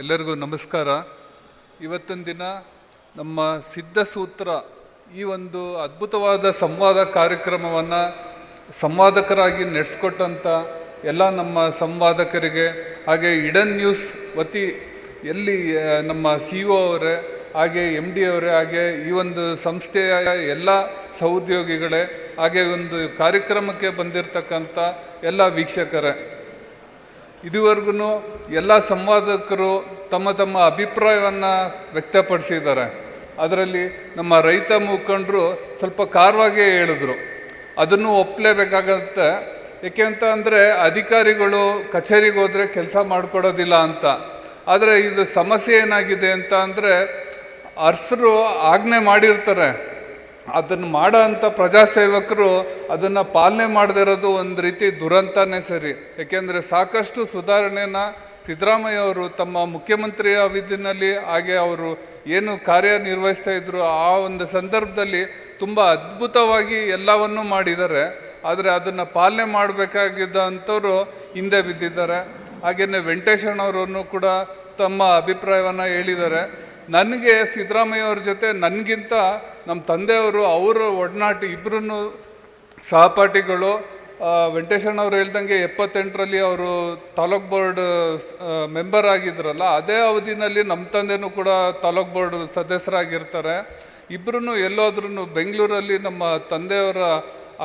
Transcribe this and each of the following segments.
ಎಲ್ಲರಿಗೂ ನಮಸ್ಕಾರ. ಇವತ್ತಿನ ದಿನ ನಮ್ಮ ಸಿದ್ಧಸೂತ್ರ ಈ ಒಂದು ಅದ್ಭುತವಾದ ಸಂವಾದ ಕಾರ್ಯಕ್ರಮವನ್ನು ಸಂವಾದಕರಾಗಿ ನಡೆಸ್ಕೊಟ್ಟಂಥ ಎಲ್ಲ ನಮ್ಮ ಸಂವಾದಕರಿಗೆ, ಹಾಗೆ ಇಡನ್ ನ್ಯೂಸ್ ವತಿ ಎಲ್ಲಿ ನಮ್ಮ CEO ಅವರೇ, ಹಾಗೆ MD ಅವರೇ, ಹಾಗೆ ಈ ಒಂದು ಸಂಸ್ಥೆಯ ಎಲ್ಲ ಸಹೋದ್ಯೋಗಿಗಳೇ, ಹಾಗೆ ಒಂದು ಕಾರ್ಯಕ್ರಮಕ್ಕೆ ಬಂದಿರತಕ್ಕಂಥ ಎಲ್ಲ ವೀಕ್ಷಕರೇ, ಇದುವರೆಗೂ ಎಲ್ಲ ಸಂವಾದಕರು ತಮ್ಮ ತಮ್ಮ ಅಭಿಪ್ರಾಯವನ್ನು ವ್ಯಕ್ತಪಡಿಸಿದ್ದಾರೆ. ಅದರಲ್ಲಿ ನಮ್ಮ ರೈತ ಮುಖಂಡರು ಸ್ವಲ್ಪ ಖಾರವಾಗೇ ಹೇಳಿದ್ರು, ಅದನ್ನು ಒಪ್ಪಲೇಬೇಕಾಗತ್ತೆ. ಏಕೆ ಅಂತ ಅಂದರೆ ಅಧಿಕಾರಿಗಳು ಕಚೇರಿಗೆ ಹೋದರೆ ಕೆಲಸ ಮಾಡಿಕೊಡೋದಿಲ್ಲ ಅಂತ. ಆದರೆ ಇದು ಸಮಸ್ಯೆ ಏನಾಗಿದೆ ಅಂತ ಅಂದರೆ ಅರಸರು ಆಜ್ಞೆ ಮಾಡಿರ್ತಾರೆ, ಅದನ್ನು ಮಾಡೋ ಅಂಥ ಪ್ರಜಾಸೇವಕರು ಅದನ್ನು ಪಾಲನೆ ಮಾಡದೇ ಇರೋದು ಒಂದು ರೀತಿ ದುರಂತನೇ ಸರಿ. ಏಕೆಂದರೆ ಸಾಕಷ್ಟು ಸುಧಾರಣೆಯನ್ನು ಸಿದ್ದರಾಮಯ್ಯ ಅವರು ತಮ್ಮ ಮುಖ್ಯಮಂತ್ರಿ ಅವಧಿನಲ್ಲಿ, ಹಾಗೆ ಅವರು ಏನು ಕಾರ್ಯನಿರ್ವಹಿಸ್ತಾ ಇದ್ರು ಆ ಒಂದು ಸಂದರ್ಭದಲ್ಲಿ ತುಂಬ ಅದ್ಭುತವಾಗಿ ಎಲ್ಲವನ್ನೂ ಮಾಡಿದ್ದಾರೆ. ಆದರೆ ಅದನ್ನು ಪಾಲನೆ ಮಾಡಬೇಕಾಗಿದ್ದಂಥವ್ರು ಹಿಂದೆ ಬಿದ್ದಿದ್ದಾರೆ. ಹಾಗೆಯೇ ವೆಂಕಟೇಶಣ್ಣವರನ್ನು ಕೂಡ ತಮ್ಮ ಅಭಿಪ್ರಾಯವನ್ನು ಹೇಳಿದ್ದಾರೆ. ನನಗೆ ಸಿದ್ದರಾಮಯ್ಯ ಅವ್ರ ಜೊತೆ ನನಗಿಂತ ನಮ್ಮ ತಂದೆಯವರು, ಅವರ ಒಡನಾಟ, ಇಬ್ಬರೂ ಸಹಪಾಠಿಗಳು. ವೆಂಕಟೇಶಣ್ಣವ್ರು ಹೇಳ್ದಂಗೆ 78ರಲ್ಲಿ ಅವರು ತಾಲೂಕ್ ಬೋರ್ಡ್ ಮೆಂಬರ್ ಆಗಿದ್ರಲ್ಲ, ಅದೇ ಅವಧಿನಲ್ಲಿ ನಮ್ಮ ತಂದೆನೂ ಕೂಡ ತಾಲೂಕ್ ಬೋರ್ಡ್ ಸದಸ್ಯರಾಗಿರ್ತಾರೆ. ಇಬ್ಬರೂ ಎಲ್ಲೋದ್ರೂ ಬೆಂಗಳೂರಲ್ಲಿ ನಮ್ಮ ತಂದೆಯವರ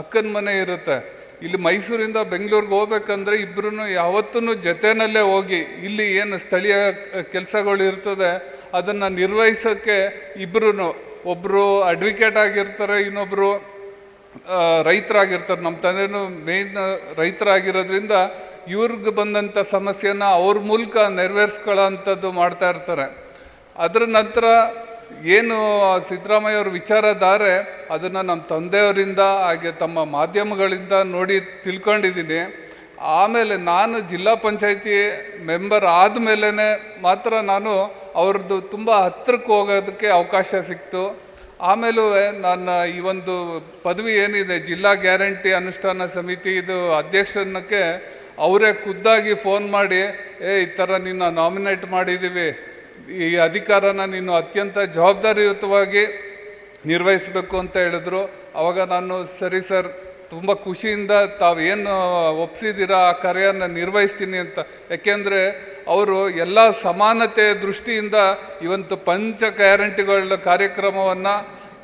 ಅಕ್ಕನ ಮನೆ ಇರುತ್ತೆ. ಇಲ್ಲಿ ಮೈಸೂರಿಂದ ಬೆಂಗಳೂರಿಗೆ ಹೋಗ್ಬೇಕಂದ್ರೆ ಇಬ್ಬರೂ ಯಾವತ್ತೂ ಜೊತೆಯಲ್ಲೇ ಹೋಗಿ ಇಲ್ಲಿ ಏನು ಸ್ಥಳೀಯ ಕೆಲಸಗಳು ಇರ್ತದೆ ಅದನ್ನು ನಿರ್ವಹಿಸೋಕ್ಕೆ ಇಬ್ಬರೂ, ಒಬ್ಬರು ಅಡ್ವೊಕೇಟ್ ಆಗಿರ್ತಾರೆ, ಇನ್ನೊಬ್ಬರು ರೈತರಾಗಿರ್ತಾರೆ. ನಮ್ಮ ತಂದೆನೂ ಮೇಯ್ನ್ ರೈತರಾಗಿರೋದ್ರಿಂದ ಇವ್ರಿಗೆ ಬಂದಂಥ ಸಮಸ್ಯೆನ ಅವ್ರ ಮೂಲಕ ನೆರವೇರಿಸ್ಕೊಳ್ಳೋ ಅಂಥದ್ದು ಮಾಡ್ತಾ ಇರ್ತಾರೆ. ಅದರ ನಂತರ ಏನು ಸಿದ್ದರಾಮಯ್ಯ ಅವ್ರ ವಿಚಾರಧಾರೆ ಅದನ್ನು ನಮ್ಮ ತಂದೆಯವರಿಂದ ಹಾಗೆ ತಮ್ಮ ಮಾಧ್ಯಮಗಳಿಂದ ನೋಡಿ ತಿಳ್ಕೊಂಡಿದ್ದೀನಿ. ಆಮೇಲೆ ನಾನು ಜಿಲ್ಲಾ ಪಂಚಾಯತಿ ಮೆಂಬರ್ ಆದಮೇಲೆ ಮಾತ್ರ ನಾನು ಅವ್ರದ್ದು ತುಂಬ ಹತ್ತಿರಕ್ಕೆ ಹೋಗೋದಕ್ಕೆ ಅವಕಾಶ ಸಿಕ್ತು. ಆಮೇಲೂ ನನ್ನ ಈ ಒಂದು ಪದವಿ ಏನಿದೆ, ಜಿಲ್ಲಾ ಗ್ಯಾರಂಟಿ ಅನುಷ್ಠಾನ ಸಮಿತಿ ಇದು ಅಧ್ಯಕ್ಷನಕ್ಕೆ ಅವರೇ ಖುದ್ದಾಗಿ ಫೋನ್ ಮಾಡಿ, ಈ ಥರ ನಿನ್ನ ನಾಮಿನೇಟ್ ಮಾಡಿದ್ದೀವಿ, ಈ ಅಧಿಕಾರನ ನೀನು ಅತ್ಯಂತ ಜವಾಬ್ದಾರಿಯುತವಾಗಿ ನಿರ್ವಹಿಸಬೇಕು ಅಂತ ಹೇಳಿದ್ರು. ಆವಾಗ ನಾನು ಸರಿ ಸರ್, ತುಂಬ ಖುಷಿಯಿಂದ ತಾವೇನು ಒಪ್ಪಿಸಿದ್ದೀರಾ ಆ ಕಾರ್ಯನ ನಿರ್ವಹಿಸ್ತೀನಿ ಅಂತ. ಯಾಕೆಂದರೆ ಅವರು ಎಲ್ಲ ಸಮಾನತೆ ದೃಷ್ಟಿಯಿಂದ ಇವತ್ತು ಪಂಚ ಗ್ಯಾರಂಟಿಗಳ ಕಾರ್ಯಕ್ರಮವನ್ನು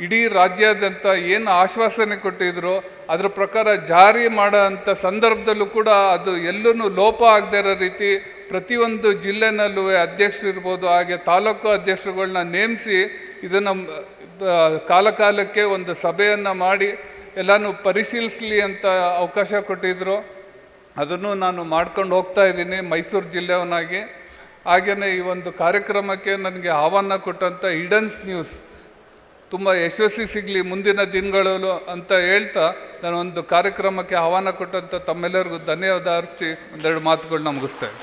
ಇಡೀ ರಾಜ್ಯಾದ್ಯಂತ ಏನು ಆಶ್ವಾಸನೆ ಕೊಟ್ಟಿದ್ರು ಅದರ ಪ್ರಕಾರ ಜಾರಿ ಮಾಡೋ ಅಂಥ ಸಂದರ್ಭದಲ್ಲೂ ಕೂಡ ಅದು ಎಲ್ಲೂ ಲೋಪ ಆಗದೇ ಇರೋ ರೀತಿ ಪ್ರತಿಯೊಂದು ಜಿಲ್ಲೆನಲ್ಲೂ ಅಧ್ಯಕ್ಷರಿರ್ಬೋದು, ಹಾಗೆ ತಾಲೂಕು ಅಧ್ಯಕ್ಷರುಗಳನ್ನ ನೇಮಿಸಿ ಇದನ್ನು ಕಾಲಕಾಲಕ್ಕೆ ಒಂದು ಸಭೆಯನ್ನು ಮಾಡಿ ಎಲ್ಲನೂ ಪರಿಶೀಲಿಸಲಿ ಅಂತ ಅವಕಾಶ ಕೊಟ್ಟಿದ್ದರು. ಅದನ್ನು ನಾನು ಮಾಡ್ಕೊಂಡು ಹೋಗ್ತಾ ಇದ್ದೀನಿ ಮೈಸೂರು ಜಿಲ್ಲೆಯವನಾಗಿ. ಹಾಗೆಯೇ ಈ ಒಂದು ಕಾರ್ಯಕ್ರಮಕ್ಕೆ ನನಗೆ ಆಹ್ವಾನ ಕೊಟ್ಟಂಥ ಇಡನ್ ನ್ಯೂಸ್ ತುಂಬ ಯಶಸ್ವಿ ಸಿಗಲಿ ಮುಂದಿನ ದಿನಗಳಲ್ಲೂ ಅಂತ ಹೇಳ್ತಾ, ನಾನು ಒಂದು ಕಾರ್ಯಕ್ರಮಕ್ಕೆ ಆಹ್ವಾನ ಕೊಟ್ಟಂಥ ತಮ್ಮೆಲ್ಲರಿಗೂ ಧನ್ಯವಾದ ಅರ್ಪಿಸಿ ಒಂದೆರಡು ಮಾತುಗಳನ್ನ ಮುಗಿಸ್ತೇನೆ.